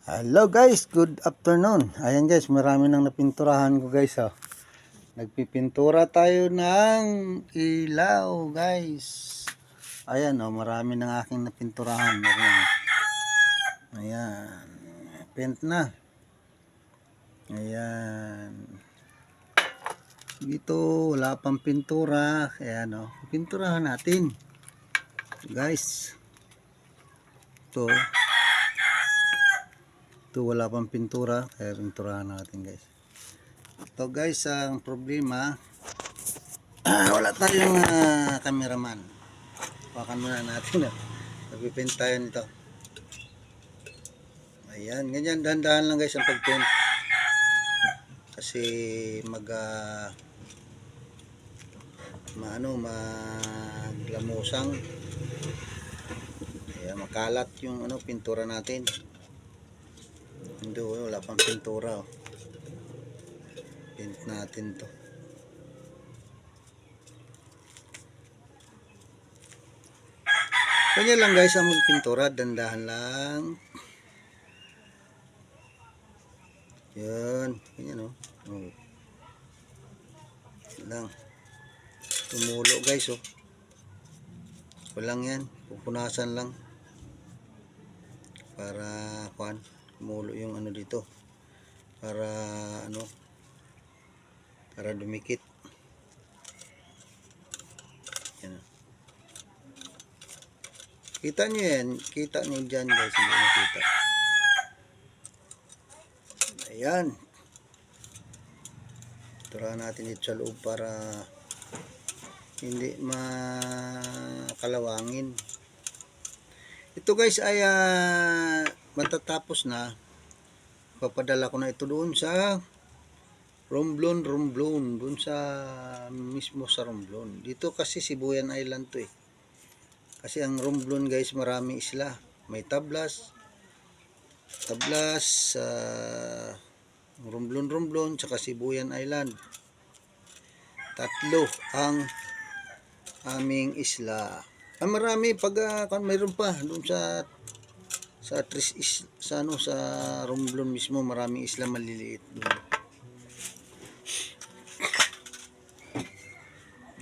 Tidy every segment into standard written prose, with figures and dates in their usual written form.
Hello guys, good afternoon. Ayan guys, marami nang napinturahan ko guys. Oh. Nagpipintura tayo ng ilaw guys. Ayan oh, marami nang aking napinturahan. Ayan, paint na. Ayan. Dito wala pang pintura. Ayan oh, pinturahan natin. Guys. Ito wala pang pintura, kaya pinturahan natin guys. Ito guys, ang problema, wala tayong cameraman. Pakan muna natin. Nagpipint tayo nito. Ayan, ganyan, dahan-dahan lang guys ang pagpint. Kasi maglamusang. Ayan, makalat yung pintura natin. Hindi, wala pang pintura. Oh. Paint natin to. Ganyan lang guys ang magpintura, dandahan lang. Yan, ganyan oh. Lang. Tumulo guys oh. Walang yan, pupunasan lang. Para tumulo yung dito. Para dumikit. Yan. Kita nyo yan. Kita nyo dyan guys. Hindi nakita. Ayan. Turahan natin dito sa loob para hindi makalawangin. Ito guys ay matatapos na. Papadala ko na ito doon sa Romblon. Doon sa mismo sa Romblon. Dito kasi Sibuyan Island to eh. Kasi ang Romblon guys, marami isla. May Tablas, Romblon, tsaka Sibuyan Island. Tatlo ang aming isla. Marami pag mayroon pa doon sa Romblon mismo, maraming isla maliliit doon.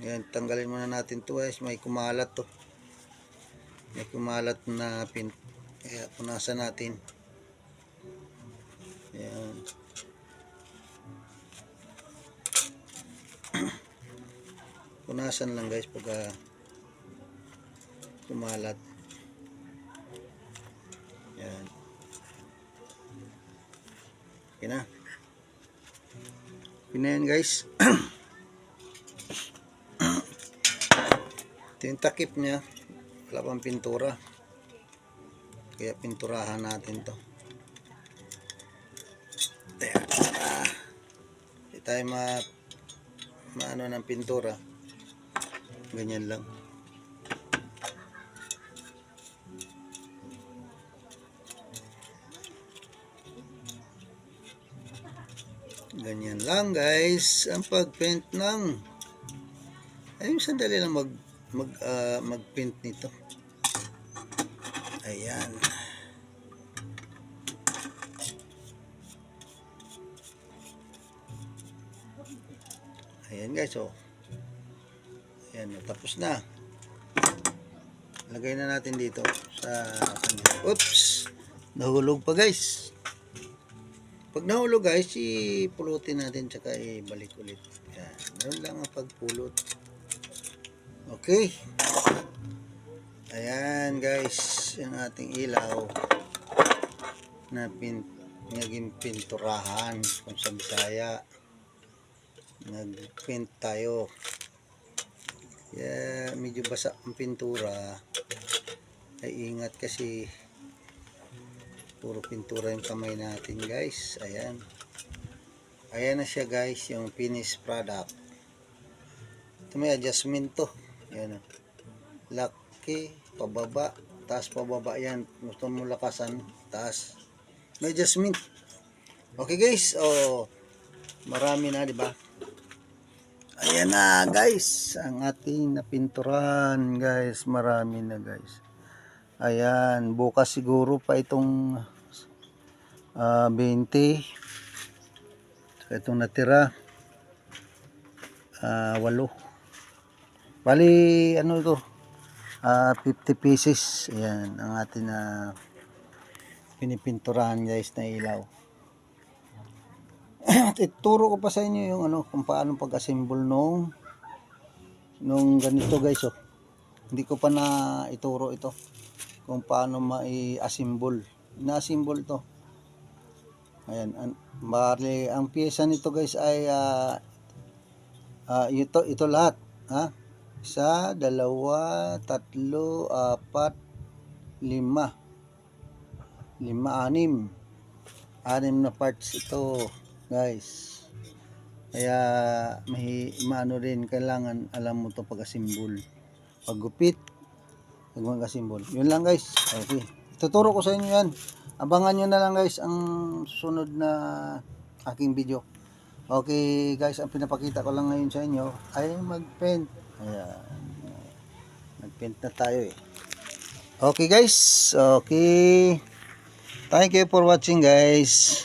Yan, tanggalin muna natin to guys, may kumalat to. May kumalat na pin. Kaya punasan natin. Ayan. Punasan lang guys pag kumalat. Ayan. Okay na. Pinayan guys. Ito yung takip niya. Wala pang pintura. Kaya pinturahan natin to. Ayan. Hindi tayo maano ng pintura. Ganyan lang. Ganyan lang guys ang pagpaint ng ayun, sandali lang magpaint nito. Ayan. Ayan guys oh. Ayan, tapos na. Lagay na natin dito sa oops, nahulog pa guys. Pag nahulog guys, ipulutin natin tsaka ibalik ulit. Ayan, meron lang ang pagpulot. Okay. Ayan guys, yung ating ilaw na naging pinturahan kung sa Bisaya. Nagpaint tayo. Yeah, medyo basa ang pintura. Ay ingat kasi puro pintura yung kamay natin guys. Ayan. Ayan na siya guys, yung finished product. Ito may adjustment to. Ayan. Laki, pababa, taas pababa yan. Gusto mo lakasan, taas. May adjustment. Okay guys, marami na, di ba? Ayan na guys, ang ating napinturan guys, marami na guys. Ayan, bukas siguro pa itong 20. So, itong natira 8. Bali ano ito, 50 pieces. Ayan ang atin na pinipinturahan guys na ilaw. At ituro ko pa sa inyo yung ano kung paano pag-assemble nung ganito guys. Oh. Hindi ko pa na ituro ito kung paano mai-assemble. Ina-assemble ito. Ayan, bali ang pyesa nito guys ay ito lahat, ha? 1, 2, 3, 4, 5, 6 na parts ito guys. Kaya maano rin, kailangan alam mo to pag-assemble, paggupit, pag mag-assemble. Yun lang guys. Okay, ituturo ko sa inyo yan. Abangan nyo na lang guys ang susunod na aking video. Okay guys, ang pinapakita ko lang ngayon sa inyo ay mag-paint. Ayan, mag-paint na tayo eh. Okay guys, okay, thank you for watching guys.